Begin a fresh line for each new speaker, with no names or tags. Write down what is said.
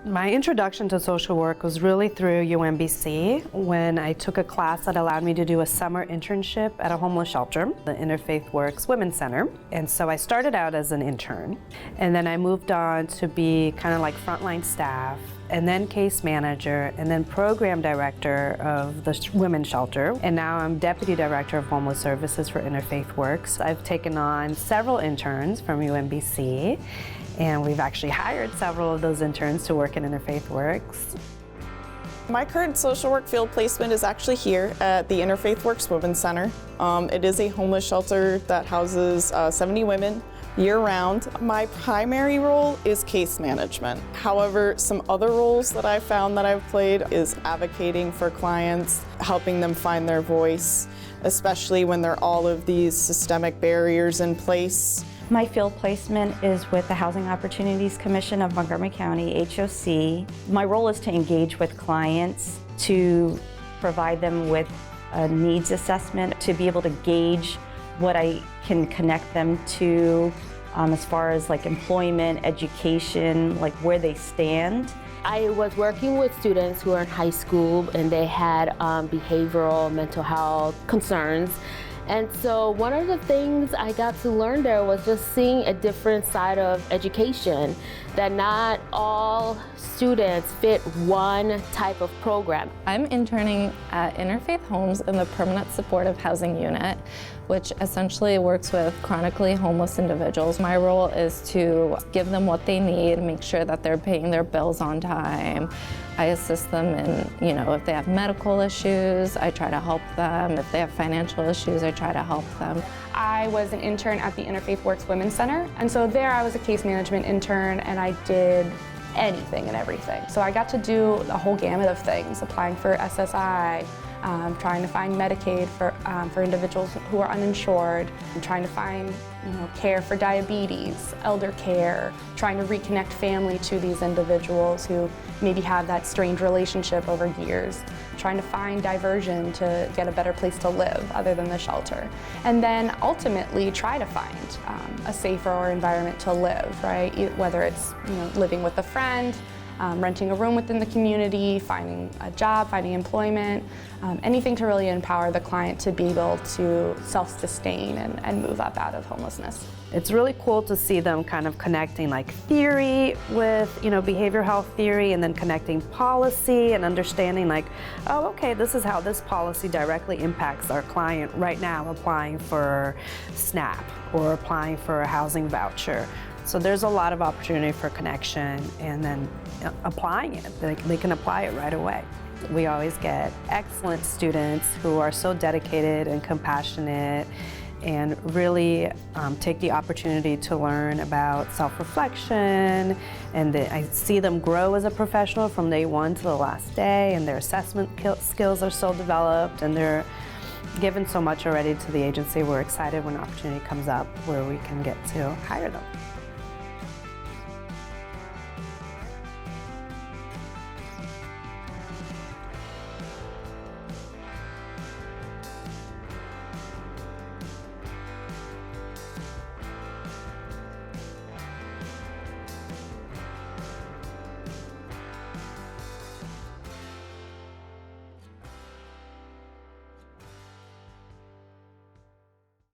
My introduction to social work was really through UMBC when I took a class that allowed me to do a summer internship at a homeless shelter, the Interfaith Works Women's Center. And so I started out as an intern, and then I moved on to be kind of like frontline staff, and then case manager, and then program director of the women's shelter. And now I'm deputy director of homeless services for Interfaith Works. I've taken on several interns from UMBC, and we've actually hired several of those interns to work in Interfaith Works.
My current social work field placement is actually here at the Interfaith Works Women's Center. It is a homeless shelter that houses 70 women year-round. My primary role is case management. However, some other roles that I've found that I've played is advocating for clients, helping them find their voice, especially when there are all of these systemic barriers in place.
My field placement is with the Housing Opportunities Commission of Montgomery County, HOC. My role is to engage with clients, to provide them with a needs assessment, to be able to gauge what I can connect them to as far as like employment, education, like where they stand.
I was working with students who are in high school and they had behavioral, mental health concerns. And so one of the things I got to learn there was just seeing a different side of education, that not all students fit one type of program.
I'm interning at Interfaith Homes in the Permanent Supportive Housing Unit, which essentially works with chronically homeless individuals. My role is to give them what they need, make sure that they're paying their bills on time. I assist them in, if they have medical issues, I try to help them. If they have financial issues, I try to help them.
I was an intern at the Interfaith Works Women's Center, and so there I was a case management intern, and I did anything and everything. So I got to do a whole gamut of things, applying for SSI, trying to find Medicaid for individuals who are uninsured, and trying to find care for diabetes, elder care, trying to reconnect family to these individuals who maybe have that strained relationship over years, trying to find diversion to get a better place to live other than the shelter, and then ultimately try to find a safer environment to live, right? Whether it's living with a friend, renting a room within the community, finding a job, finding employment, anything to really empower the client to be able to self-sustain and move up out of homelessness.
It's really cool to see them kind of connecting like theory with, behavioral health theory, and then connecting policy and understanding like, oh, okay, this is how this policy directly impacts our client right now applying for SNAP or applying for a housing voucher. So there's a lot of opportunity for connection and then applying it. They can apply it right away. We always get excellent students who are so dedicated and compassionate and really take the opportunity to learn about self-reflection, and I see them grow as a professional from day one to the last day, and their assessment skills are so developed, and they're given so much already to the agency. We're excited when opportunity comes up where we can get to hire them.